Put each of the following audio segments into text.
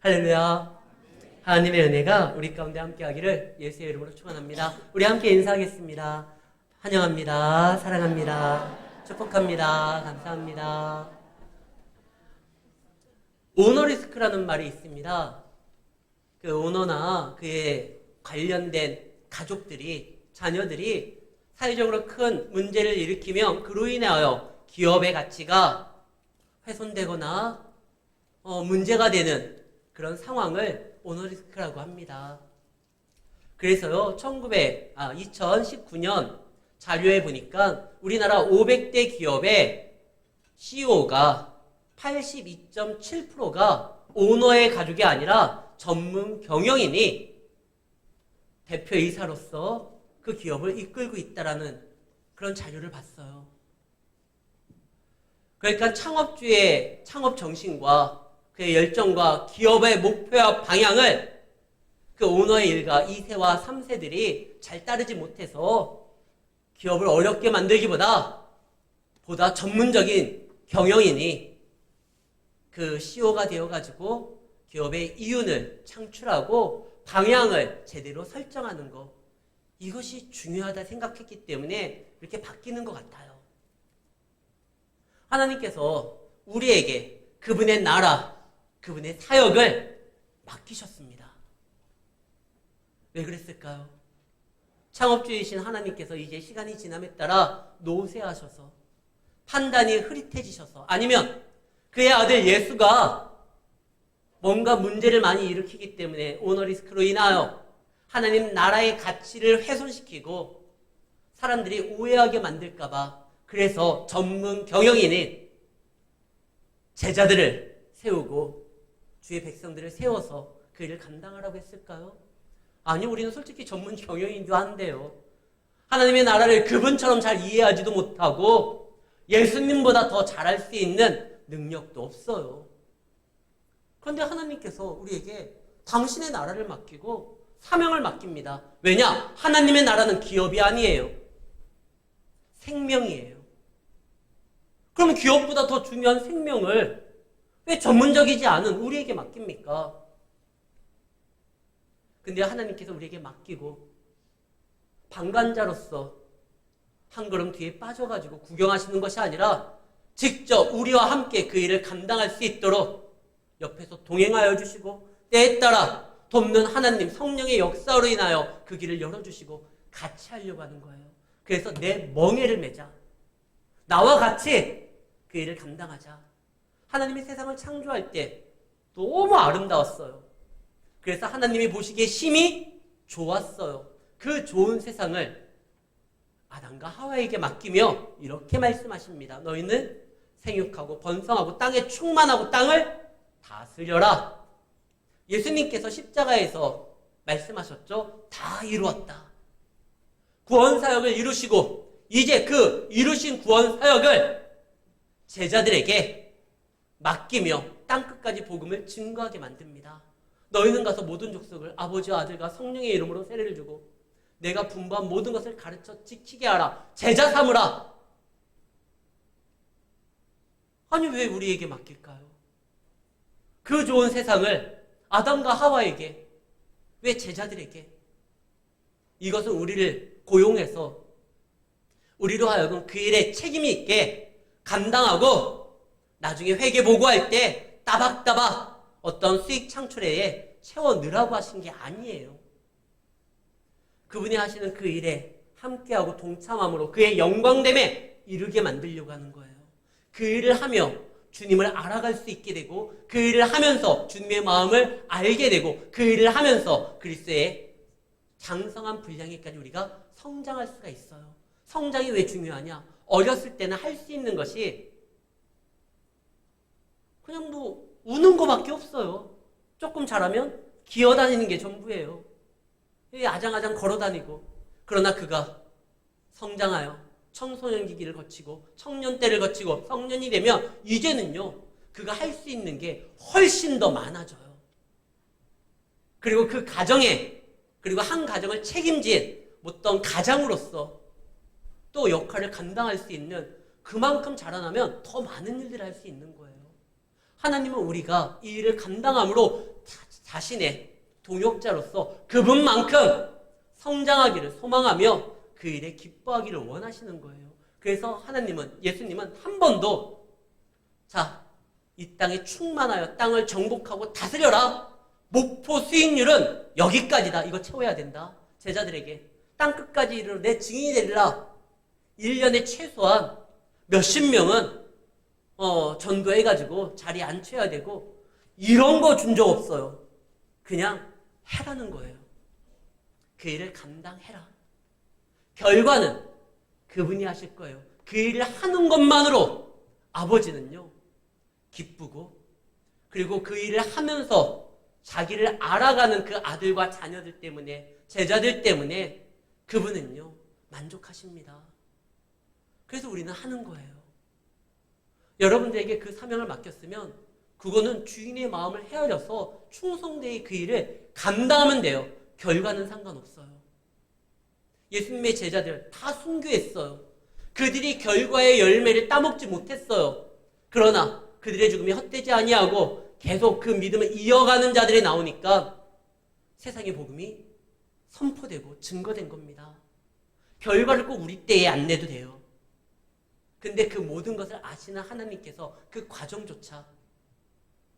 할렐루야. 하나님의 은혜가 우리 가운데 함께하기를 예수의 이름으로 축원합니다. 우리 함께 인사하겠습니다. 환영합니다. 사랑합니다. 축복합니다. 감사합니다. 오너리스크라는 말이 있습니다. 그 오너나 그에 관련된 가족들이, 자녀들이 사회적으로 큰 문제를 일으키면 그로 인하여 기업의 가치가 훼손되거나 문제가 되는 그런 상황을 오너리스크라고 합니다. 그래서요, 2019년 자료에 보니까 우리나라 500대 기업의 CEO가 82.7%가 오너의 가족이 아니라 전문 경영인이 대표이사로서 그 기업을 이끌고 있다라는 그런 자료를 봤어요. 그러니까 창업주의 창업 정신과 그의 열정과 기업의 목표와 방향을 그 오너의 일가 2세와 3세들이 잘 따르지 못해서 기업을 어렵게 만들기보다 보다 전문적인 경영인이 그 CEO가 되어가지고 기업의 이윤을 창출하고 방향을 제대로 설정하는 것, 이것이 중요하다 생각했기 때문에 이렇게 바뀌는 것 같아요. 하나님께서 우리에게 그분의 나라, 그분의 사역을 맡기셨습니다. 왜 그랬을까요? 창업주이신 하나님께서 이제 시간이 지남에 따라 노쇠하셔서 판단이 흐릿해지셔서 아니면 그의 아들 예수가 뭔가 문제를 많이 일으키기 때문에 오너리스크로 인하여 하나님 나라의 가치를 훼손시키고 사람들이 오해하게 만들까봐 그래서 전문 경영인인 제자들을 세우고 주의 백성들을 세워서 그 일을 감당하라고 했을까요? 아니, 우리는 솔직히 전문 경영인도 한데요. 하나님의 나라를 그분처럼 잘 이해하지도 못하고 예수님보다 더 잘할 수 있는 능력도 없어요. 그런데 하나님께서 우리에게 당신의 나라를 맡기고 사명을 맡깁니다. 왜냐? 하나님의 나라는 기업이 아니에요. 생명이에요. 그럼 기업보다 더 중요한 생명을 왜 전문적이지 않은 우리에게 맡깁니까? 근데 하나님께서 우리에게 맡기고 방관자로서 한 걸음 뒤에 빠져가지고 구경하시는 것이 아니라 직접 우리와 함께 그 일을 감당할 수 있도록 옆에서 동행하여 주시고 때에 따라 돕는 하나님 성령의 역사로 인하여 그 길을 열어주시고 같이 하려고 하는 거예요. 그래서 내 멍에를 매자. 나와 같이 그 일을 감당하자. 하나님이 세상을 창조할 때 너무 아름다웠어요. 그래서 하나님이 보시기에 심히 좋았어요. 그 좋은 세상을 아담과 하와에게 맡기며 이렇게 말씀하십니다. 너희는 생육하고 번성하고 땅에 충만하고 땅을 다스려라. 예수님께서 십자가에서 말씀하셨죠. 다 이루었다. 구원사역을 이루시고 이제 그 이루신 구원사역을 제자들에게 맡기며 땅끝까지 복음을 증거하게 만듭니다. 너희는 가서 모든 족속을 아버지와 아들과 성령의 이름으로 세례를 주고 내가 분부한 모든 것을 가르쳐 지키게 하라. 제자 삼으라. 아니, 왜 우리에게 맡길까요? 그 좋은 세상을 아담과 하와에게, 왜 제자들에게? 이것은 우리를 고용해서 우리로 하여금 그 일에 책임이 있게 감당하고 나중에 회계 보고할 때 따박따박 어떤 수익 창출에 채워 넣으라고 하신 게 아니에요. 그분이 하시는 그 일에 함께하고 동참함으로 그의 영광됨에 이르게 만들려고 하는 거예요. 그 일을 하며 주님을 알아갈 수 있게 되고 그 일을 하면서 주님의 마음을 알게 되고 그 일을 하면서 그리스도의 장성한 분량에까지 우리가 성장할 수가 있어요. 성장이 왜 중요하냐? 어렸을 때는 할 수 있는 것이 그냥 우는 거밖에 없어요. 조금 잘하면 기어다니는 게 전부예요. 아장아장 걸어다니고. 그러나 그가 성장하여 청소년 기기를 거치고 청년 때를 거치고 성년이 되면 이제는요, 그가 할 수 있는 게 훨씬 더 많아져요. 그리고 그 가정에, 그리고 한 가정을 책임진 어떤 가장으로서 또 역할을 감당할 수 있는, 그만큼 자라나면 더 많은 일들을 할 수 있는 거예요. 하나님은 우리가 이 일을 감당함으로 자신의 동역자로서 그분만큼 성장하기를 소망하며 그 일에 기뻐하기를 원하시는 거예요. 그래서 예수님은 한 번도 이 땅에 충만하여 땅을 정복하고 다스려라. 목표 수익률은 여기까지다. 이거 채워야 된다. 제자들에게 땅끝까지 이르러 내 증인이 되리라. 1년에 최소한 몇십 명은 전도해가지고 자리에 앉혀야 되고 이런 거 준 적 없어요. 그냥 해라는 거예요. 그 일을 감당해라. 결과는 그분이 하실 거예요. 그 일을 하는 것만으로 아버지는요 기쁘고, 그리고 그 일을 하면서 자기를 알아가는 그 아들과 자녀들 때문에, 제자들 때문에 그분은요 만족하십니다. 그래서 우리는 하는 거예요. 여러분들에게 그 사명을 맡겼으면 그거는 주인의 마음을 헤아려서 충성되이 그 일을 감당하면 돼요. 결과는 상관없어요. 예수님의 제자들 다 순교했어요. 그들이 결과의 열매를 따먹지 못했어요. 그러나 그들의 죽음이 헛되지 아니하고 계속 그 믿음을 이어가는 자들이 나오니까 세상의 복음이 선포되고 증거된 겁니다. 결과를 꼭 우리 때에 안 내도 돼요. 근데 그 모든 것을 아시는 하나님께서 그 과정조차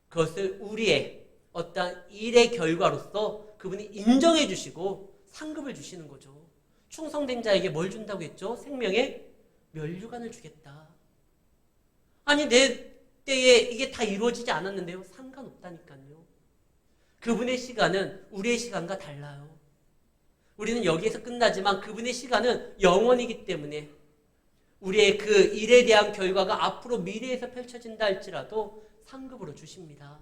그것을 우리의 어떤 일의 결과로서 그분이 인정해 주시고 상급을 주시는 거죠. 충성된 자에게 뭘 준다고 했죠? 생명의 면류관을 주겠다. 아니 내 때에 이게 다 이루어지지 않았는데요? 상관없다니까요. 그분의 시간은 우리의 시간과 달라요. 우리는 여기에서 끝나지만 그분의 시간은 영원이기 때문에 우리의 그 일에 대한 결과가 앞으로 미래에서 펼쳐진다 할지라도 상급으로 주십니다.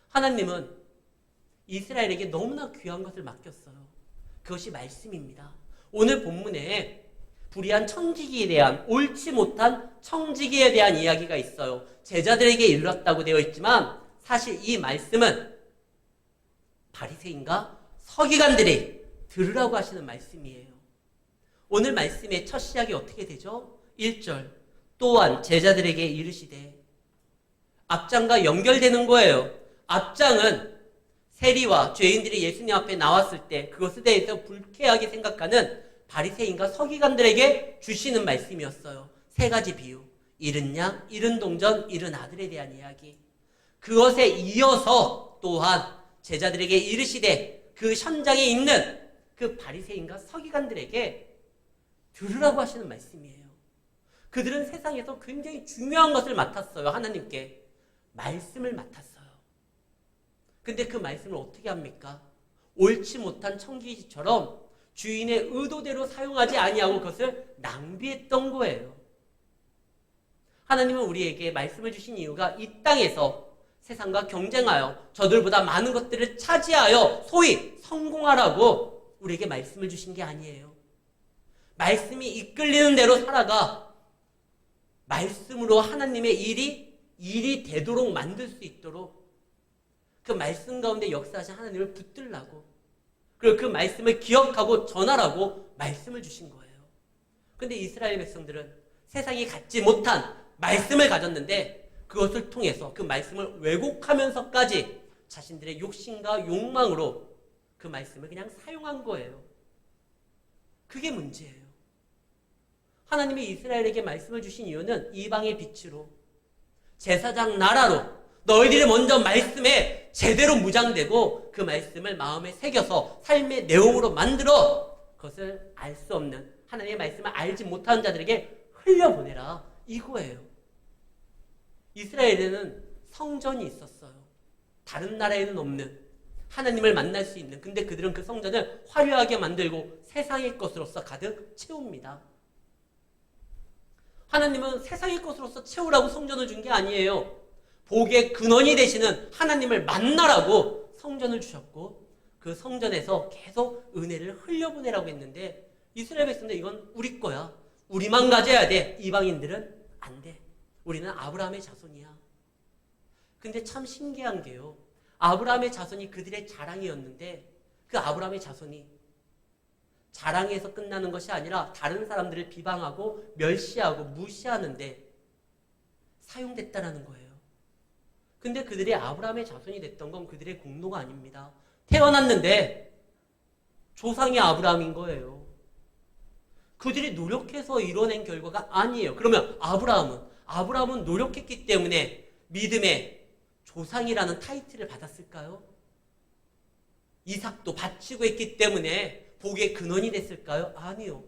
하나님은 이스라엘에게 너무나 귀한 것을 맡겼어요. 그것이 말씀입니다. 오늘 본문에 불의한 청지기에 대한, 옳지 못한 청지기에 대한 이야기가 있어요. 제자들에게 일렀다고 되어 있지만 사실 이 말씀은 바리새인과 서기관들이 들으라고 하시는 말씀이에요. 오늘 말씀의 첫 시작이 어떻게 되죠? 1절 또한 제자들에게 이르시되, 앞장과 연결되는 거예요. 앞장은 세리와 죄인들이 예수님 앞에 나왔을 때 그것에 대해서 불쾌하게 생각하는 바리새인과 서기관들에게 주시는 말씀이었어요. 세 가지 비유, 잃은 양, 잃은 동전, 잃은 아들에 대한 이야기. 그것에 이어서 또한 제자들에게 이르시되, 그 현장에 있는 그 바리새인과 서기관들에게 들으라고 하시는 말씀이에요. 그들은 세상에서 굉장히 중요한 것을 맡았어요. 하나님께 말씀을 맡았어요. 근데 그 말씀을 어떻게 합니까? 옳지 못한 청지기처럼 주인의 의도대로 사용하지 아니하고 그것을 낭비했던 거예요. 하나님은 우리에게 말씀을 주신 이유가 이 땅에서 세상과 경쟁하여 저들보다 많은 것들을 차지하여 소위 성공하라고 우리에게 말씀을 주신 게 아니에요. 말씀이 이끌리는 대로 살아가 말씀으로 하나님의 일이 되도록 만들 수 있도록 그 말씀 가운데 역사하신 하나님을 붙들라고, 그리고 그 말씀을 기억하고 전하라고 말씀을 주신 거예요. 그런데 이스라엘 백성들은 세상이 갖지 못한 말씀을 가졌는데 그것을 통해서 그 말씀을 왜곡하면서까지 자신들의 욕심과 욕망으로 그 말씀을 그냥 사용한 거예요. 그게 문제예요. 하나님이 이스라엘에게 말씀을 주신 이유는 이방의 빛으로, 제사장 나라로 너희들이 먼저 말씀에 제대로 무장되고 그 말씀을 마음에 새겨서 삶의 내용으로 만들어 그것을 알 수 없는, 하나님의 말씀을 알지 못하는 자들에게 흘려보내라, 이거예요. 이스라엘에는 성전이 있었어요. 다른 나라에는 없는, 하나님을 만날 수 있는. 근데 그들은 그 성전을 화려하게 만들고 세상의 것으로서 가득 채웁니다. 하나님은 세상의 것으로서 채우라고 성전을 준 게 아니에요. 복의 근원이 되시는 하나님을 만나라고 성전을 주셨고 그 성전에서 계속 은혜를 흘려보내라고 했는데 이스라엘 백성들 이건 우리 거야. 우리만 가져야 돼. 이방인들은 안 돼. 우리는 아브라함의 자손이야. 근데 참 신기한 게요. 아브라함의 자손이 그들의 자랑이었는데 그 아브라함의 자손이 자랑에서 끝나는 것이 아니라 다른 사람들을 비방하고 멸시하고 무시하는데 사용됐다라는 거예요. 근데 그들이 아브라함의 자손이 됐던 건 그들의 공로가 아닙니다. 태어났는데 조상이 아브라함인 거예요. 그들이 노력해서 이뤄낸 결과가 아니에요. 그러면 아브라함은 노력했기 때문에 믿음의 조상이라는 타이틀을 받았을까요? 이삭도 바치고 했기 때문에 복의 근원이 됐을까요? 아니요.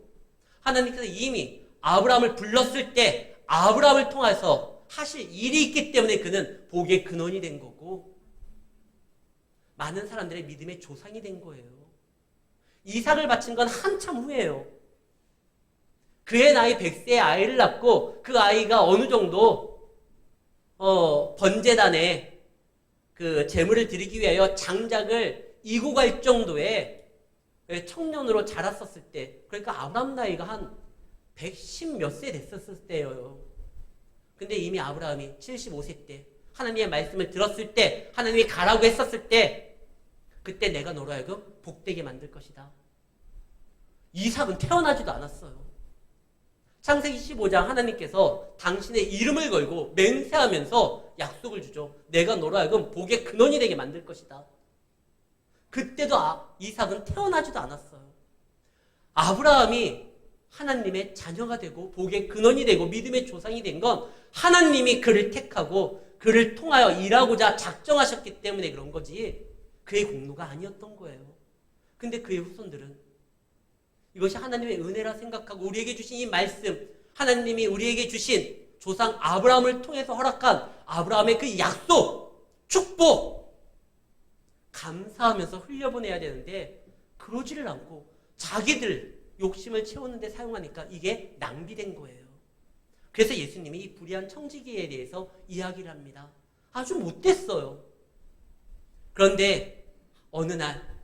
하나님께서 이미 아브라함을 불렀을 때 아브라함을 통해서 하실 일이 있기 때문에 그는 복의 근원이 된 거고 많은 사람들의 믿음의 조상이 된 거예요. 이삭을 바친 건 한참 후예요. 그의 나이 100세의 아이를 낳고 그 아이가 어느 정도 번제단에 그 제물을 드리기 위하여 장작을 이고 갈 정도의 청년으로 자랐었을 때, 그러니까 아브라함 나이가 한 110 몇 세 됐었을 때예요. 근데 이미 아브라함이 75세 때 하나님의 말씀을 들었을 때, 하나님이 가라고 했었을 때, 그때 내가 너로 하여금 복되게 만들 것이다. 이삭은 태어나지도 않았어요. 창세기 15장 하나님께서 당신의 이름을 걸고 맹세하면서 약속을 주죠. 내가 너로 하여금 복의 근원이 되게 만들 것이다. 그때도 이삭은 태어나지도 않았어요. 아브라함이 하나님의 자녀가 되고 복의 근원이 되고 믿음의 조상이 된 건 하나님이 그를 택하고 그를 통하여 일하고자 작정하셨기 때문에 그런 거지 그의 공로가 아니었던 거예요. 근데 그의 후손들은 이것이 하나님의 은혜라 생각하고 우리에게 주신 이 말씀, 하나님이 우리에게 주신 조상 아브라함을 통해서 허락한 아브라함의 그 약속, 축복, 감사하면서 흘려보내야 되는데 그러지를 않고 자기들 욕심을 채우는 데 사용하니까 이게 낭비된 거예요. 그래서 예수님이 이 불의한 청지기에 대해서 이야기를 합니다. 아주 못됐어요. 그런데 어느 날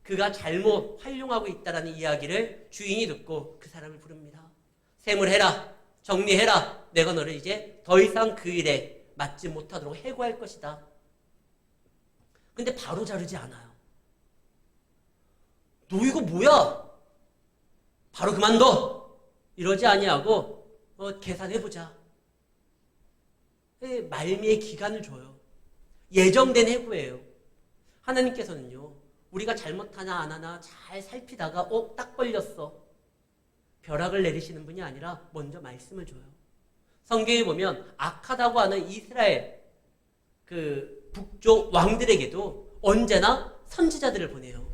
그가 잘못 활용하고 있다는 이야기를 주인이 듣고 그 사람을 부릅니다. 세물해라. 정리해라. 내가 너를 이제 더 이상 그 일에 맞지 못하도록 해고할 것이다. 근데 바로 자르지 않아요. 너 이거 뭐야? 바로 그만둬. 이러지 아니하고 계산해보자. 말미의 기간을 줘요. 예정된 해고예요. 하나님께서는요. 우리가 잘못하나 안 하나 잘 살피다가 딱 걸렸어. 벼락을 내리시는 분이 아니라 먼저 말씀을 줘요. 성경에 보면 악하다고 하는 이스라엘 그 북쪽 왕들에게도 언제나 선지자들을 보내요.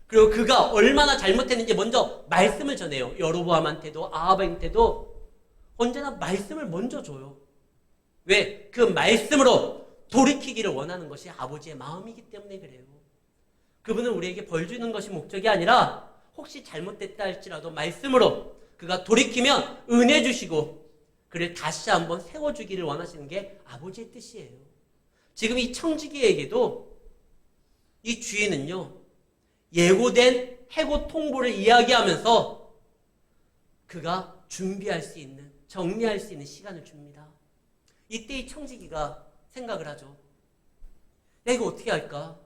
그리고 그가 얼마나 잘못했는지 먼저 말씀을 전해요. 여로보암한테도 아합한테도 언제나 말씀을 먼저 줘요. 왜? 그 말씀으로 돌이키기를 원하는 것이 아버지의 마음이기 때문에 그래요. 그분은 우리에게 벌 주는 것이 목적이 아니라 혹시 잘못됐다 할지라도 말씀으로 그가 돌이키면 은혜 주시고 그를 다시 한번 세워주기를 원하시는 게 아버지의 뜻이에요. 지금 이 청지기에게도 이 주인은요. 예고된 해고 통보를 이야기하면서 그가 준비할 수 있는, 정리할 수 있는 시간을 줍니다. 이때 이 청지기가 생각을 하죠. 내가 이거 어떻게 할까?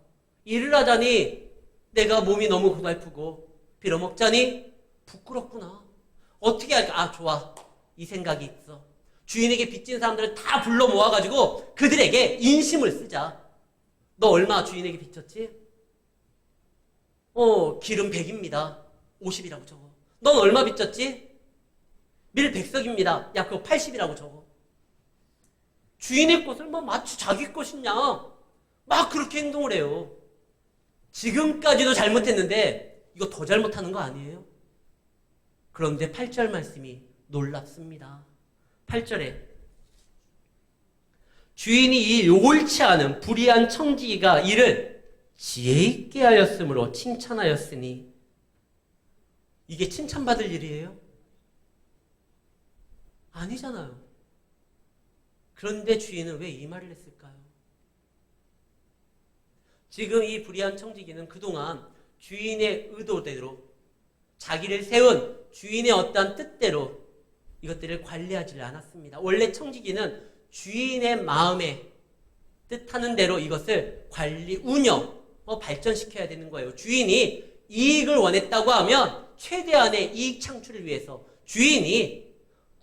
일을 하자니 내가 몸이 너무 고달프고 빌어먹자니 부끄럽구나. 어떻게 할까? 좋아. 이 생각이 있어. 주인에게 빚진 사람들을 다 불러 모아가지고 그들에게 인심을 쓰자. 너 얼마 주인에게 빚졌지? 기름 100입니다. 50이라고 적어. 넌 얼마 빚졌지? 밀 100석입니다. 야, 그거 80이라고 적어. 주인의 것을 마치 자기 것이냐. 막 그렇게 행동을 해요. 지금까지도 잘못했는데 이거 더 잘못하는 거 아니에요? 그런데 8절 말씀이 놀랍습니다. 8절에 주인이 이 옳지 않은 불의한 청지기가 이를 지혜 있게 하였으므로 칭찬하였으니 이게 칭찬받을 일이에요? 아니잖아요. 그런데 주인은 왜 이 말을 했을까요? 지금 이 불의한 청지기는 그동안 주인의 의도대로 자기를 세운 주인의 어떠한 뜻대로 이것들을 관리하지 않았습니다. 원래 청지기는 주인의 마음에 뜻하는 대로 이것을 관리, 운영, 발전시켜야 되는 거예요. 주인이 이익을 원했다고 하면 최대한의 이익 창출을 위해서, 주인이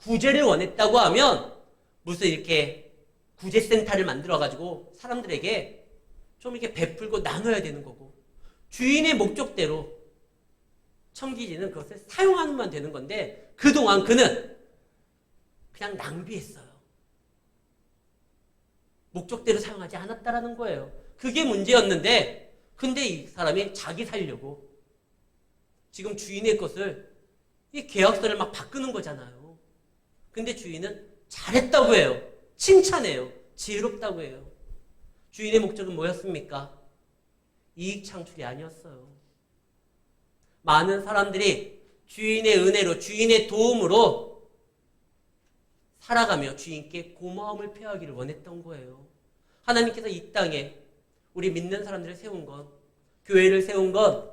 구제를 원했다고 하면 무슨 이렇게 구제센터를 만들어가지고 사람들에게 좀 이렇게 베풀고 나눠야 되는 거고, 주인의 목적대로 청지기는 그것을 사용하면 되는 건데, 그동안 그는 그냥 낭비했어요. 목적대로 사용하지 않았다라는 거예요. 그게 문제였는데, 근데 이 사람이 자기 살려고 지금 주인의 것을, 이 계약서를 막 바꾸는 거잖아요. 근데 주인은 잘했다고 해요. 칭찬해요. 지혜롭다고 해요. 주인의 목적은 뭐였습니까? 이익 창출이 아니었어요. 많은 사람들이 주인의 은혜로, 주인의 도움으로 살아가며 주인께 고마움을 표하기를 원했던 거예요. 하나님께서 이 땅에 우리 믿는 사람들을 세운 건, 교회를 세운 건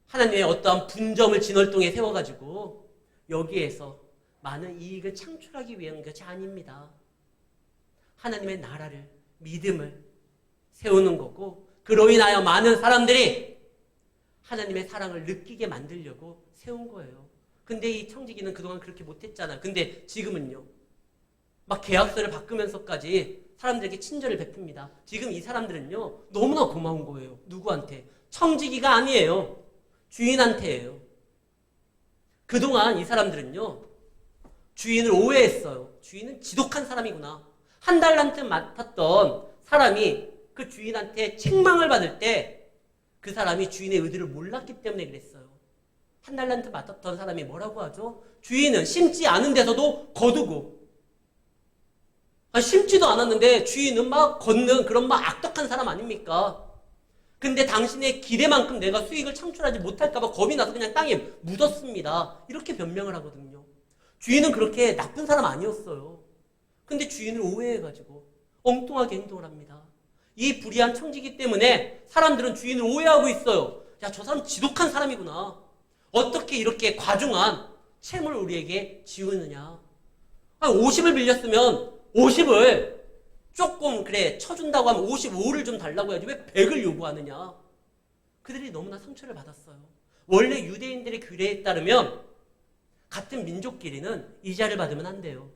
하나님의 어떠한 분점을 진월동에 세워가지고 여기에서 많은 이익을 창출하기 위한 것이 아닙니다. 하나님의 나라를, 믿음을 세우는 거고, 그로 인하여 많은 사람들이 하나님의 사랑을 느끼게 만들려고 세운 거예요. 근데 이 청지기는 그동안 그렇게 못했잖아요. 근데 지금은요, 막 계약서를 바꾸면서까지 사람들에게 친절을 베풉니다. 지금 이 사람들은요, 너무나 고마운 거예요. 누구한테? 청지기가 아니에요. 주인한테예요. 그동안 이 사람들은요, 주인을 오해했어요. 주인은 지독한 사람이구나. 한 달란트 맡았던 사람이 그 주인한테 책망을 받을 때 그 사람이 주인의 의도를 몰랐기 때문에 그랬어요. 한 달란트 맡았던 사람이 뭐라고 하죠? 주인은 심지 않은 데서도 거두고, 심지도 않았는데 주인은 막 걷는 그런 막 악독한 사람 아닙니까? 근데 당신의 기대만큼 내가 수익을 창출하지 못할까봐 겁이 나서 그냥 땅에 묻었습니다. 이렇게 변명을 하거든요. 주인은 그렇게 나쁜 사람 아니었어요. 근데 주인을 오해해가지고 엉뚱하게 행동을 합니다. 이 불의한 청지기 때문에 사람들은 주인을 오해하고 있어요. 야, 저 사람 지독한 사람이구나. 어떻게 이렇게 과중한 채무를 우리에게 지우느냐. 50을 빌렸으면 50을 조금 그래 쳐준다고 하면 55를 좀 달라고 해야지 왜 100을 요구하느냐. 그들이 너무나 상처를 받았어요. 원래 유대인들의 규례에 따르면 같은 민족끼리는 이자를 받으면 안 돼요.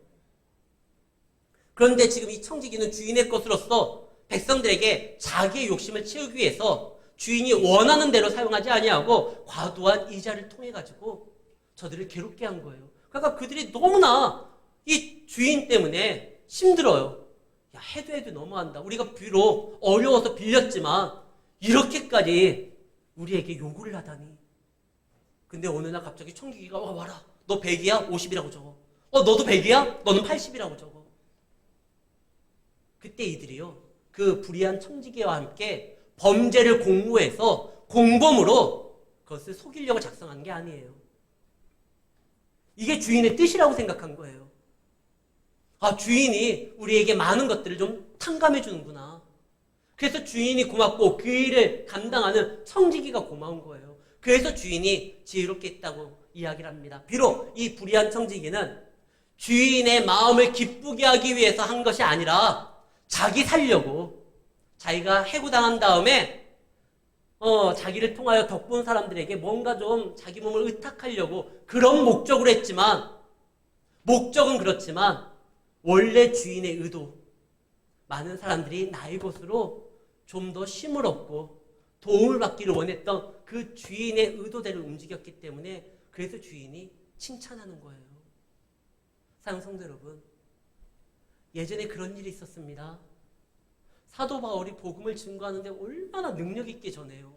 그런데 지금 이 청지기는 주인의 것으로서 백성들에게 자기의 욕심을 채우기 위해서 주인이 원하는 대로 사용하지 아니하고 과도한 이자를 통해 가지고 저들을 괴롭게 한 거예요. 그러니까 그들이 너무나 이 주인 때문에 힘들어요. 야, 해도 너무한다. 우리가 비록 어려워서 빌렸지만 이렇게까지 우리에게 요구를 하다니. 근데 어느 날 갑자기 청지기가 와라. 너 100이야? 50이라고 적어. 너도 100이야? 너는 80이라고 적어. 그때 이들이요, 그 불의한 청지기와 함께 범죄를 공모해서 공범으로 그것을 속이려고 작성한 게 아니에요. 이게 주인의 뜻이라고 생각한 거예요. 아, 주인이 우리에게 많은 것들을 좀 탕감해 주는구나. 그래서 주인이 고맙고 그 일을 감당하는 청지기가 고마운 거예요. 그래서 주인이 지혜롭게 했다고 이야기를 합니다. 비록 이 불의한 청지기는 주인의 마음을 기쁘게 하기 위해서 한 것이 아니라 자기 살려고, 자기가 해고당한 다음에 자기를 통하여 덕본 사람들에게 뭔가 좀 자기 몸을 의탁하려고 그런 목적으로 했지만, 목적은 그렇지만 원래 주인의 의도, 많은 사람들이 나의 것으로 좀 더 쉼을 얻고 도움을 받기를 원했던 그 주인의 의도대로 움직였기 때문에 그래서 주인이 칭찬하는 거예요. 사랑하는 성도 여러분, 예전에 그런 일이 있었습니다. 사도 바울이 복음을 증거하는데 얼마나 능력 있게 전해요.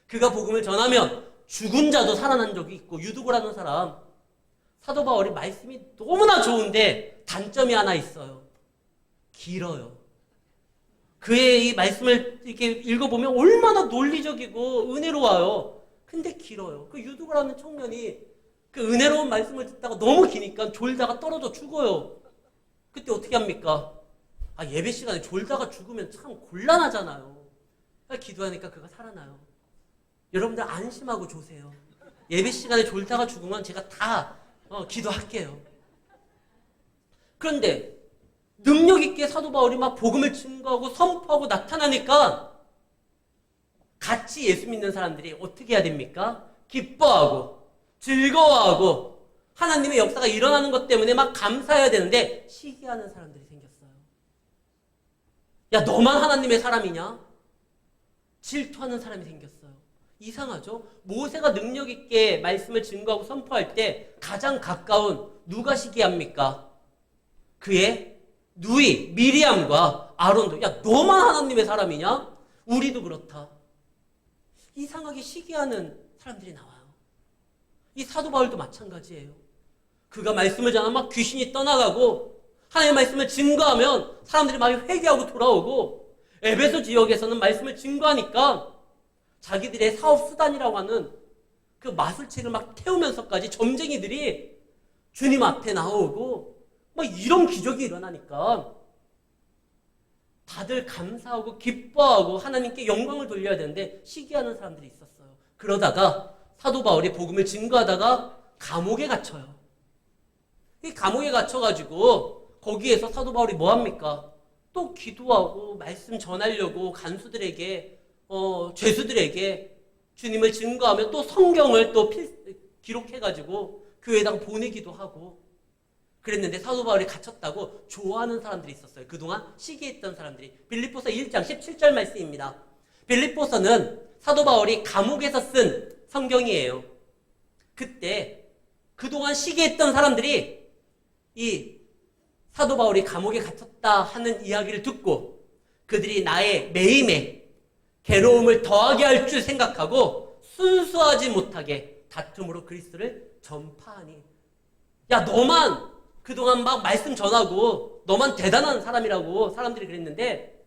그가 복음을 전하면 죽은 자도 살아난 적이 있고, 유두고라는 사람, 사도 바울이 말씀이 너무나 좋은데 단점이 하나 있어요. 길어요. 그의 이 말씀을 이렇게 읽어보면 얼마나 논리적이고 은혜로워요. 근데 길어요. 그 유두고라는 청년이 그 은혜로운 말씀을 듣다가 너무 기니까 졸다가 떨어져 죽어요. 그때 어떻게 합니까? 예배 시간에 졸다가 죽으면 참 곤란하잖아요. 기도하니까 그가 살아나요. 여러분들 안심하고 조세요. 예배 시간에 졸다가 죽으면 제가 다 기도할게요. 그런데 능력 있게 사도 바울이 막 복음을 증거하고 선포하고 나타나니까 같이 예수 믿는 사람들이 어떻게 해야 됩니까? 기뻐하고 즐거워하고 하나님의 역사가 일어나는 것 때문에 막 감사해야 되는데 시기하는 사람들이 생겼어요. 야, 너만 하나님의 사람이냐? 질투하는 사람이 생겼어요. 이상하죠? 모세가 능력 있게 말씀을 증거하고 선포할 때 가장 가까운 누가 시기합니까? 그의 누이 미리암과 아론도, 야, 너만 하나님의 사람이냐? 우리도 그렇다. 이상하게 시기하는 사람들이 나와요. 이 사도 바울도 마찬가지예요. 그가 말씀을 전하면 막 귀신이 떠나가고 하나님의 말씀을 증거하면 사람들이 막 회개하고 돌아오고, 에베소 지역에서는 말씀을 증거하니까 자기들의 사업 수단이라고 하는 그 마술책을 막 태우면서까지 점쟁이들이 주님 앞에 나오고 막 이런 기적이 일어나니까 다들 감사하고 기뻐하고 하나님께 영광을 돌려야 되는데 시기하는 사람들이 있었어요. 그러다가 사도 바울이 복음을 증거하다가 감옥에 갇혀요. 이 감옥에 갇혀가지고 거기에서 사도 바울이 뭐합니까? 또 기도하고 말씀 전하려고 간수들에게 죄수들에게 주님을 증거하며 또 성경을 또 기록해가지고 교회에다가 보내기도 하고 그랬는데 사도 바울이 갇혔다고 좋아하는 사람들이 있었어요. 그동안 시기했던 사람들이. 빌립보서 1장 17절 말씀입니다. 빌립보서는 사도 바울이 감옥에서 쓴 성경이에요. 그때 그동안 시기했던 사람들이 이 사도 바울이 감옥에 갇혔다 하는 이야기를 듣고 그들이 나의 매임에 괴로움을 더하게 할 줄 생각하고 순수하지 못하게 다툼으로 그리스도를 전파하니, 야, 너만 그동안 막 말씀 전하고 너만 대단한 사람이라고 사람들이 그랬는데,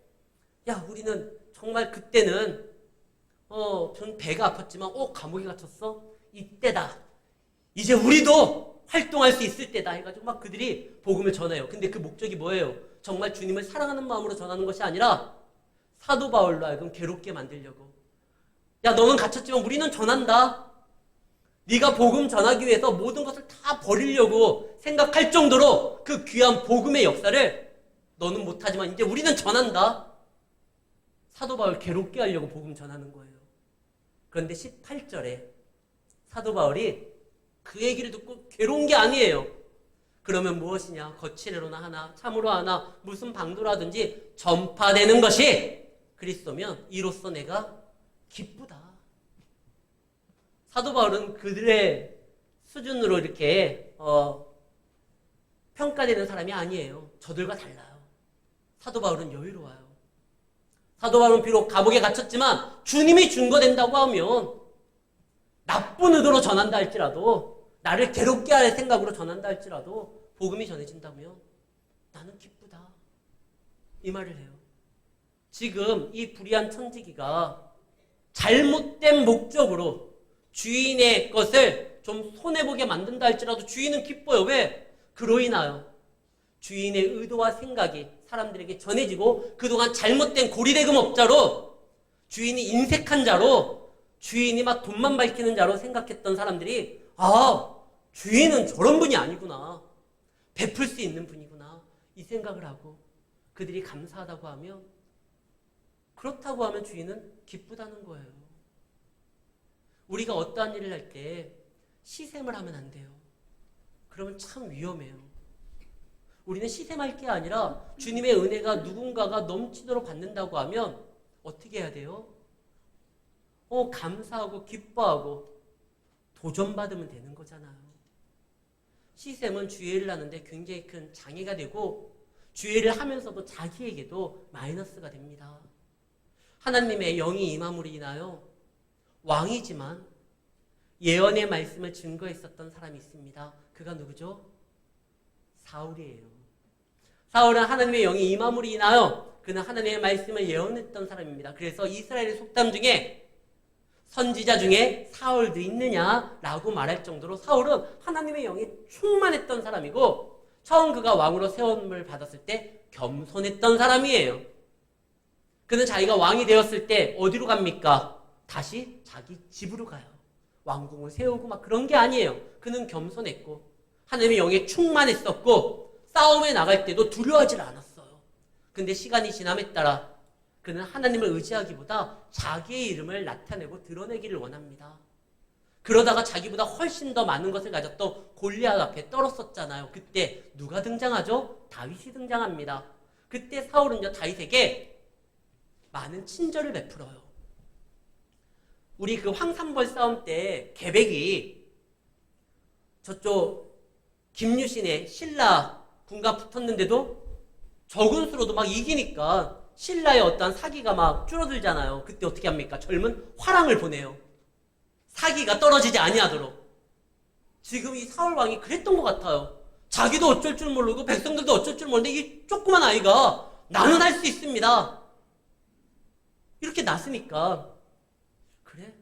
야, 우리는 정말 그때는 전 배가 아팠지만 감옥에 갇혔어? 이때다. 이제 우리도 활동할 수 있을 때다 해가지고 막 그들이 복음을 전해요. 근데 그 목적이 뭐예요? 정말 주님을 사랑하는 마음으로 전하는 것이 아니라 사도 바울로 하여금 괴롭게 만들려고. 야, 너는 갇혔지만 우리는 전한다. 네가 복음 전하기 위해서 모든 것을 다 버리려고 생각할 정도로 그 귀한 복음의 역사를 너는 못하지만 이제 우리는 전한다. 사도 바울 괴롭게 하려고 복음 전하는 거예요. 그런데 18절에 사도 바울이 그 얘기를 듣고 괴로운 게 아니에요. 그러면 무엇이냐? 거칠애로나 하나, 참으로 하나, 무슨 방도라든지 전파되는 것이 그리스도면 이로써 내가 기쁘다. 사도 바울은 그들의 수준으로 이렇게 평가되는 사람이 아니에요. 저들과 달라요. 사도 바울은 여유로워요. 사도 바울은 비록 감옥에 갇혔지만 주님이 증거된다고 하면 나쁜 의도로 전한다 할지라도, 나를 괴롭게 할 생각으로 전한다 할지라도 복음이 전해진다면 나는 기쁘다. 이 말을 해요. 지금 이 불의한 천지기가 잘못된 목적으로 주인의 것을 좀 손해보게 만든다 할지라도 주인은 기뻐요. 왜? 그로 인하여 주인의 의도와 생각이 사람들에게 전해지고 그동안 잘못된 고리대금업자로, 주인이 인색한 자로, 주인이 막 돈만 밝히는 자로 생각했던 사람들이, 아, 주인은 저런 분이 아니구나, 베풀 수 있는 분이구나, 이 생각을 하고 그들이 감사하다고 하면, 그렇다고 하면 주인은 기쁘다는 거예요. 우리가 어떠한 일을 할 때 시샘을 하면 안 돼요. 그러면 참 위험해요. 우리는 시샘할 게 아니라 주님의 은혜가 누군가가 넘치도록 받는다고 하면 어떻게 해야 돼요? 감사하고 기뻐하고 도전받으면 되는 거잖아요. 시샘은 주의를 하는데 굉장히 큰 장애가 되고 주의를 하면서도 자기에게도 마이너스가 됩니다. 하나님의 영이 임함으로 인하여 왕이지만 예언의 말씀을 증거했었던 사람이 있습니다. 그가 누구죠? 사울이에요. 사울은 하나님의 영이 임함으로 인하여 그는 하나님의 말씀을 예언했던 사람입니다. 그래서 이스라엘의 속담 중에 선지자 중에 사울도 있느냐라고 말할 정도로 사울은 하나님의 영이 충만했던 사람이고, 처음 그가 왕으로 세움을 받았을 때 겸손했던 사람이에요. 그는 자기가 왕이 되었을 때 어디로 갑니까? 다시 자기 집으로 가요. 왕궁을 세우고 막 그런 게 아니에요. 그는 겸손했고 하나님의 영에 충만했었고 싸움에 나갈 때도 두려워하지 않았어요. 근데 시간이 지남에 따라 그는 하나님을 의지하기보다 자기의 이름을 나타내고 드러내기를 원합니다. 그러다가 자기보다 훨씬 더 많은 것을 가졌던 골리앗 앞에 떨었었잖아요. 그때 누가 등장하죠? 다윗이 등장합니다. 그때 사울은 다윗에게 많은 친절을 베풀어요. 우리 그 황산벌 싸움 때 계백이 저쪽 김유신의 신라 군과 붙었는데도 적은 수로도 막 이기니까 신라의 어떠한 사기가 막 줄어들잖아요. 그때 어떻게 합니까? 젊은 화랑을 보내요. 사기가 떨어지지 아니하도록. 지금 이 사울왕이 그랬던 것 같아요. 자기도 어쩔 줄 모르고 백성들도 어쩔 줄 모르는데 이 조그만 아이가 나는 할 수 있습니다. 이렇게 났으니까 그래?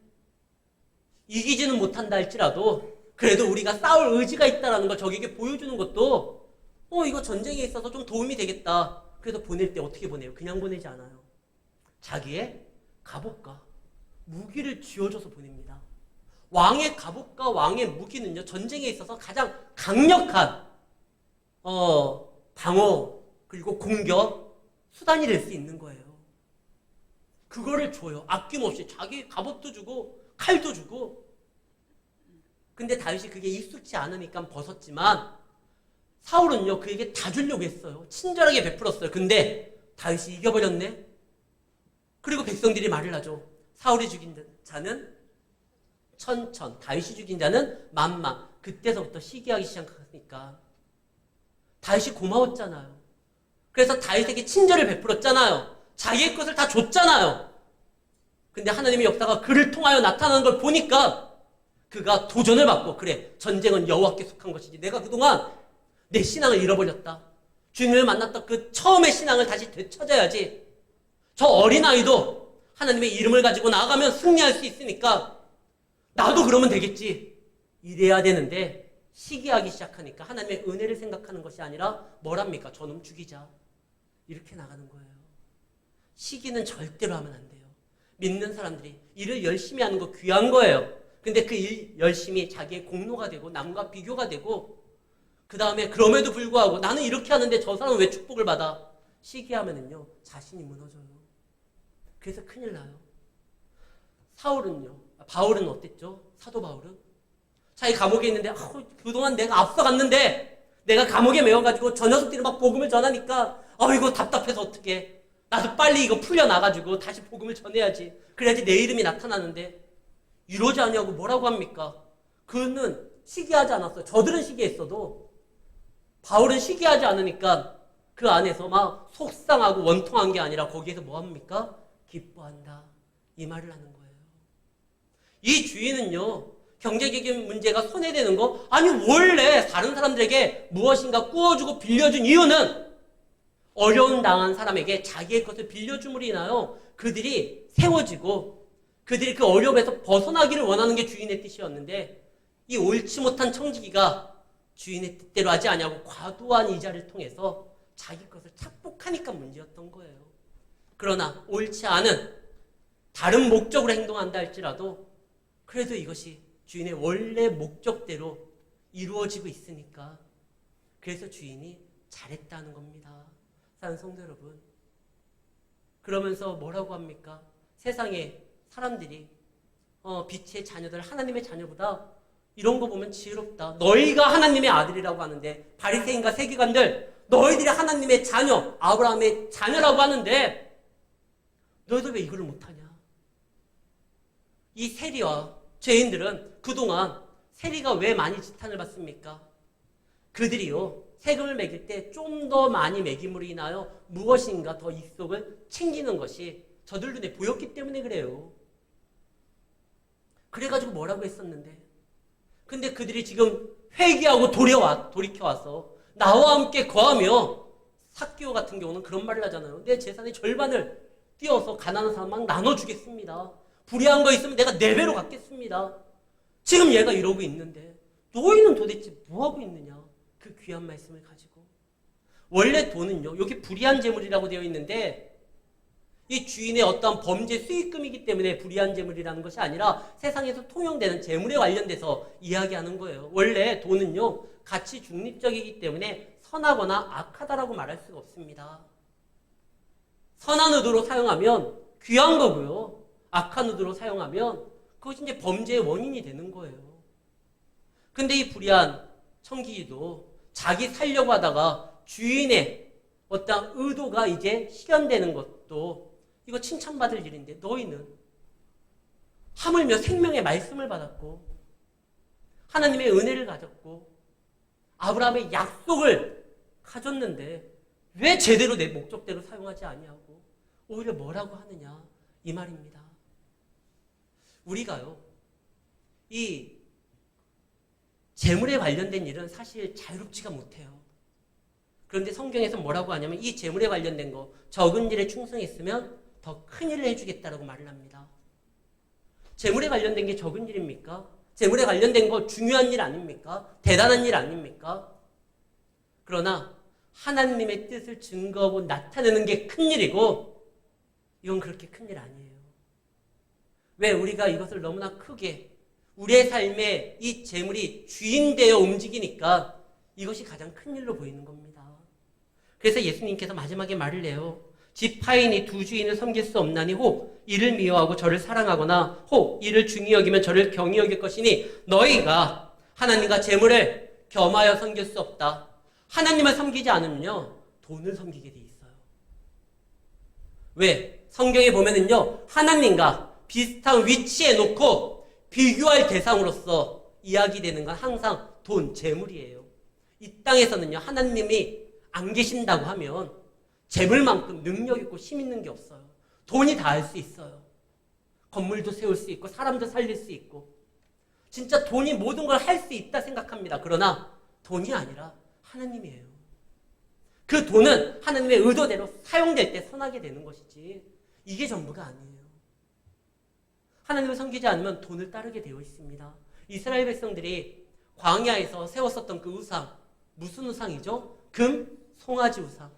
이기지는 못한다 할지라도 그래도 우리가 싸울 의지가 있다는 걸 적에게 보여주는 것도 이거 전쟁에 있어서 좀 도움이 되겠다. 그래서 보낼 때 어떻게 보내요? 그냥 보내지 않아요. 자기의 갑옷과 무기를 쥐어줘서 보냅니다. 왕의 갑옷과 왕의 무기는요, 전쟁에 있어서 가장 강력한 방어 그리고 공격 수단이 될 수 있는 거예요. 그거를 줘요. 아낌없이 자기 갑옷도 주고 칼도 주고. 근데 다윗이 그게 익숙지 않으니까 벗었지만 사울은요 그에게 다 주려고 했어요. 친절하게 베풀었어요. 근데 다윗이 이겨버렸네. 그리고 백성들이 말을 하죠. 사울이 죽인 자는 천천, 다윗이 죽인 자는 만만. 그때서부터 시기하기 시작하니까 다윗이 고마웠잖아요. 그래서 다윗에게 친절을 베풀었잖아요. 자기의 것을 다 줬잖아요. 근데 하나님의 역사가 그를 통하여 나타나는 걸 보니까 그가 도전을 받고, 그래, 전쟁은 여호와께 속한 것이지. 내가 그동안 내 신앙을 잃어버렸다. 주님을 만났던 그 처음의 신앙을 다시 되찾아야지. 저 어린아이도 하나님의 이름을 가지고 나아가면 승리할 수 있으니까 나도 그러면 되겠지. 이래야 되는데 시기하기 시작하니까 하나님의 은혜를 생각하는 것이 아니라 뭐랍니까? 저놈 죽이자. 이렇게 나가는 거예요. 시기는 절대로 하면 안 돼요. 믿는 사람들이 일을 열심히 하는 거 귀한 거예요. 근데 그 일 열심히 자기의 공로가 되고 남과 비교가 되고 그 다음에 그럼에도 불구하고 나는 이렇게 하는데 저 사람은 왜 축복을 받아? 시기하면은요 자신이 무너져요. 그래서 큰일 나요. 바울은 어땠죠? 사도 바울은 자기 감옥에 있는데 그동안 내가 앞서갔는데 내가 감옥에 매워가지고 저 녀석들이 막 복음을 전하니까 이거 답답해서 어떡해. 나도 빨리 이거 풀려나가지고 다시 복음을 전해야지. 그래야지 내 이름이 나타나는데 이러지 않냐고 뭐라고 합니까? 그는 시기하지 않았어요. 저들은 시기했어도 바울은 시기하지 않으니까 그 안에서 막 속상하고 원통한 게 아니라 거기에서 뭐 합니까? 기뻐한다. 이 말을 하는 거예요. 이 주인은요, 경제적인 문제가 손해되는 거, 아니 원래 다른 사람들에게 무엇인가 꾸어주고 빌려준 이유는 어려움 당한 사람에게 자기의 것을 빌려줌으로 인하여 그들이 세워지고 그들이 그 어려움에서 벗어나기를 원하는 게 주인의 뜻이었는데 이 옳지 못한 청지기가 주인의 뜻대로 하지 않냐고 과도한 이자를 통해서 자기 것을 착복하니까 문제였던 거예요. 그러나 옳지 않은 다른 목적으로 행동한다 할지라도 그래도 이것이 주인의 원래 목적대로 이루어지고 있으니까 그래서 주인이 잘했다는 겁니다. 사랑하는 성도 여러분, 그러면서 뭐라고 합니까? 세상에 사람들이 빛의 자녀들, 하나님의 자녀보다 이런 거 보면 지혜롭다. 너희가 하나님의 아들이라고 하는데 바리새인과 세계관들 너희들이 하나님의 자녀, 아브라함의 자녀라고 하는데 너희들 왜 이걸 못하냐? 이 세리와 죄인들은 그동안 세리가 왜 많이 지탄을 받습니까? 그들이요 세금을 매길 때 좀 더 많이 매김으로 인하여 무엇인가 더 입속을 챙기는 것이 저들 눈에 보였기 때문에 그래요. 그래가지고 뭐라고 했었는데 근데 그들이 지금 회개하고 돌이켜와서 나와 함께 거하며 삭개오 같은 경우는 그런 말을 하잖아요. 내 재산의 절반을 띄어서 가난한 사람만 나눠주겠습니다. 불의한 거 있으면 내가 4배로 갚겠습니다. 지금 얘가 이러고 있는데 너희는 도대체 뭐하고 있느냐? 그 귀한 말씀을 가지고. 원래 돈은요, 여기 불의한 재물이라고 되어 있는데 이 주인의 어떠한 범죄 수익금이기 때문에 불의한 재물이라는 것이 아니라 세상에서 통용되는 재물에 관련돼서 이야기하는 거예요. 원래 돈은요, 가치 중립적이기 때문에 선하거나 악하다라고 말할 수가 없습니다. 선한 의도로 사용하면 귀한 거고요. 악한 의도로 사용하면 그것이 이제 범죄의 원인이 되는 거예요. 근데 이 불의한 청기기도 자기 살려고 하다가 주인의 어떤 의도가 이제 실현되는 것도 이거 칭찬받을 일인데 너희는 하물며 생명의 말씀을 받았고 하나님의 은혜를 가졌고 아브라함의 약속을 가졌는데 왜 제대로 내 목적대로 사용하지 아니하고 오히려 뭐라고 하느냐 이 말입니다. 우리가요 이 재물에 관련된 일은 사실 자유롭지가 못해요. 그런데 성경에서 뭐라고 하냐면 이 재물에 관련된 거 적은 일에 충성했으면 더 큰 일을 해주겠다라고 말을 합니다. 재물에 관련된 게 적은 일입니까? 재물에 관련된 거 중요한 일 아닙니까? 대단한 일 아닙니까? 그러나 하나님의 뜻을 증거하고 나타내는 게 큰 일이고 이건 그렇게 큰 일 아니에요. 왜 우리가 이것을 너무나 크게 우리의 삶에 이 재물이 주인되어 움직이니까 이것이 가장 큰 일로 보이는 겁니다. 그래서 예수님께서 마지막에 말을 해요. 지파인이 두 주인을 섬길 수 없나니 혹 이를 미워하고 저를 사랑하거나 혹 이를 중히 여기면 저를 경히 여길 것이니 너희가 하나님과 재물을 겸하여 섬길 수 없다. 하나님을 섬기지 않으면요 돈을 섬기게 돼 있어요. 왜? 성경에 보면은요 하나님과 비슷한 위치에 놓고 비교할 대상으로서 이야기되는 건 항상 돈, 재물이에요. 이 땅에서는요 하나님이 안 계신다고 하면 재물만큼 능력 있고 힘 있는 게 없어요. 돈이 다 할 수 있어요. 건물도 세울 수 있고 사람도 살릴 수 있고 진짜 돈이 모든 걸 할 수 있다 생각합니다. 그러나 돈이 아니라 하나님이에요. 그 돈은 하나님의 의도대로 사용될 때 선하게 되는 것이지 이게 전부가 아니에요. 하나님을 섬기지 않으면 돈을 따르게 되어 있습니다. 이스라엘 백성들이 광야에서 세웠었던 그 우상 무슨 우상이죠? 금, 송아지 우상.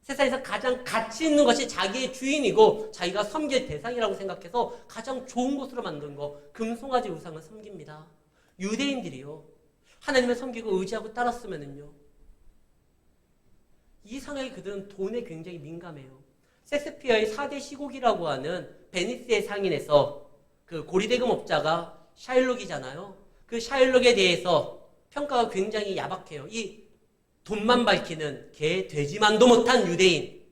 세상에서 가장 가치 있는 것이 자기의 주인이고 자기가 섬길 대상이라고 생각해서 가장 좋은 곳으로 만든 거 금송아지 우상을 섬깁니다. 유대인들이요 하나님을 섬기고 의지하고 따랐으면은요 이상하게 그들은 돈에 굉장히 민감해요. 셰익스피어의 4대 시곡이라고 하는 베니스의 상인에서 그 고리대금업자가 샤일록이잖아요. 그 샤일록에 대해서 평가가 굉장히 야박해요. 이 돈만 밝히는 개, 돼지만도 못한 유대인.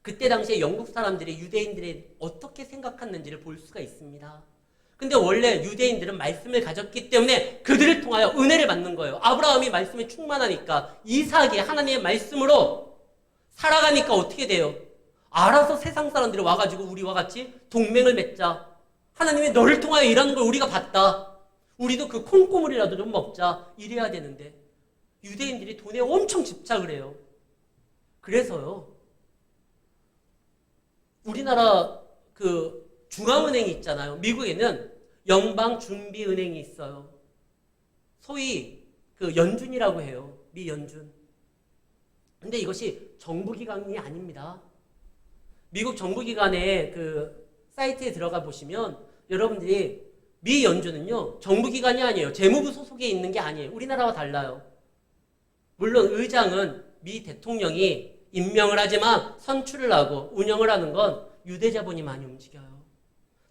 그때 당시에 영국 사람들이 유대인들이 어떻게 생각했는지를 볼 수가 있습니다. 근데 원래 유대인들은 말씀을 가졌기 때문에 그들을 통하여 은혜를 받는 거예요. 아브라함이 말씀에 충만하니까 이삭이 하나님의 말씀으로 살아가니까 어떻게 돼요? 알아서 세상 사람들이 와가지고 우리와 같이 동맹을 맺자. 하나님이 너를 통하여 일하는 걸 우리가 봤다. 우리도 그 콩고물이라도 좀 먹자. 이래야 되는데 유대인들이 돈에 엄청 집착을 해요. 그래서요 우리나라 그 중앙은행이 있잖아요. 미국에는 연방준비은행이 있어요. 소위 그 연준이라고 해요. 미 연준. 근데 이것이 정부기관이 아닙니다. 미국 정부기관의 그 사이트에 들어가 보시면 여러분들이 미 연준은요 정부기관이 아니에요. 재무부 소속에 있는 게 아니에요. 우리나라와 달라요. 물론 의장은 미 대통령이 임명을 하지만 선출을 하고 운영을 하는 건 유대자본이 많이 움직여요.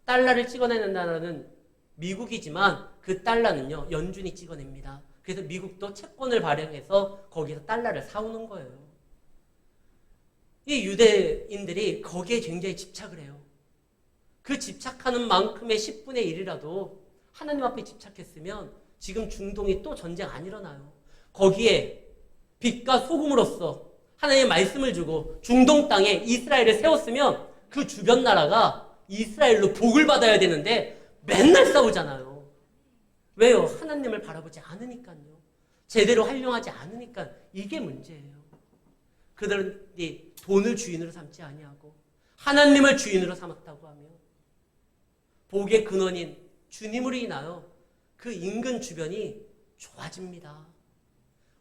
달러를 찍어내는 나라는 미국이지만 그 달러는요 연준이 찍어냅니다. 그래서 미국도 채권을 발행해서 거기서 달러를 사오는 거예요. 이 유대인들이 거기에 굉장히 집착을 해요. 그 집착하는 만큼의 10분의 1이라도 하나님 앞에 집착했으면 지금 중동이 또 전쟁 안 일어나요. 거기에 빛과 소금으로서 하나님의 말씀을 주고 중동 땅에 이스라엘을 세웠으면 그 주변 나라가 이스라엘로 복을 받아야 되는데 맨날 싸우잖아요. 왜요? 하나님을 바라보지 않으니까요. 제대로 활용하지 않으니까 이게 문제예요. 그들이 돈을 주인으로 삼지 아니하고 하나님을 주인으로 삼았다고 하며 복의 근원인 주님으로 인하여 그 인근 주변이 좋아집니다.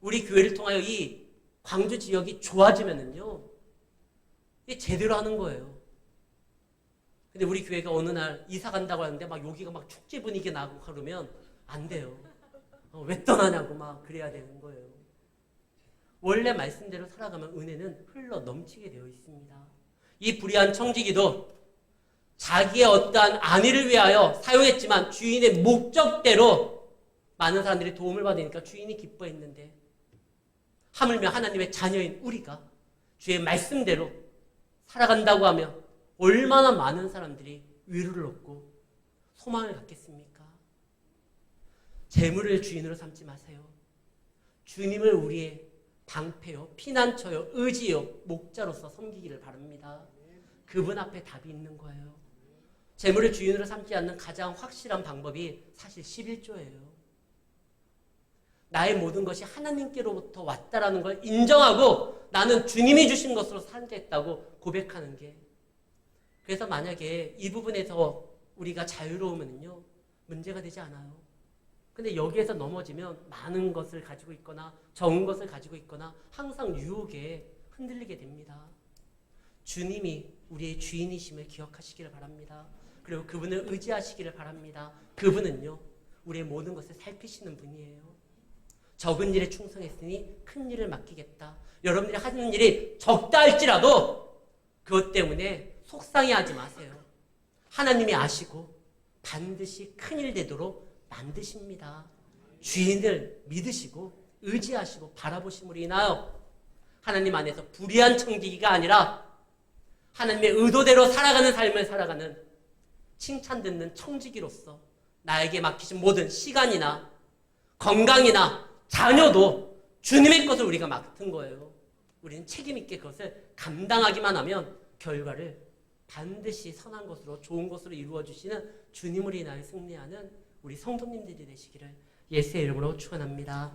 우리 교회를 통하여 이 광주 지역이 좋아지면은요, 이게 제대로 하는 거예요. 근데 우리 교회가 어느 날 이사 간다고 하는데 막 여기가 막 축제 분위기 나고 그러면 안 돼요. 왜 떠나냐고 막 그래야 되는 거예요. 원래 말씀대로 살아가면 은혜는 흘러 넘치게 되어 있습니다. 이 불의한 청지기도 자기의 어떠한 안위를 위하여 사용했지만 주인의 목적대로 많은 사람들이 도움을 받으니까 주인이 기뻐했는데 하물며 하나님의 자녀인 우리가 주의 말씀대로 살아간다고 하면 얼마나 많은 사람들이 위로를 얻고 소망을 갖겠습니까? 재물을 주인으로 삼지 마세요. 주님을 우리의 방패요, 피난처요, 의지요, 목자로서 섬기기를 바랍니다. 그분 앞에 답이 있는 거예요. 재물을 주인으로 삼지 않는 가장 확실한 방법이 사실 11조예요. 나의 모든 것이 하나님께로부터 왔다라는 걸 인정하고 나는 주님이 주신 것으로 살겠다고 고백하는 게, 그래서 만약에 이 부분에서 우리가 자유로우면요 문제가 되지 않아요. 근데 여기에서 넘어지면 많은 것을 가지고 있거나 적은 것을 가지고 있거나 항상 유혹에 흔들리게 됩니다. 주님이 우리의 주인이심을 기억하시기를 바랍니다. 그리고 그분을 의지하시기를 바랍니다. 그분은요 우리의 모든 것을 살피시는 분이에요. 적은 일에 충성했으니 큰 일을 맡기겠다. 여러분들이 하는 일이 적다 할지라도 그것 때문에 속상해하지 마세요. 하나님이 아시고 반드시 큰일 되도록 만드십니다. 주인을 믿으시고 의지하시고 바라보심으로 인하여 하나님 안에서 불의한 청지기가 아니라 하나님의 의도대로 살아가는 삶을 살아가는 칭찬 듣는 청지기로서 나에게 맡기신 모든 시간이나 건강이나 자녀도 주님의 것을 우리가 맡은 거예요. 우리는 책임 있게 그것을 감당하기만 하면 결과를 반드시 선한 것으로 좋은 것으로 이루어 주시는 주님으로 인하여 승리하는 우리 성도님들이 되시기를 예수의 이름으로 축원합니다.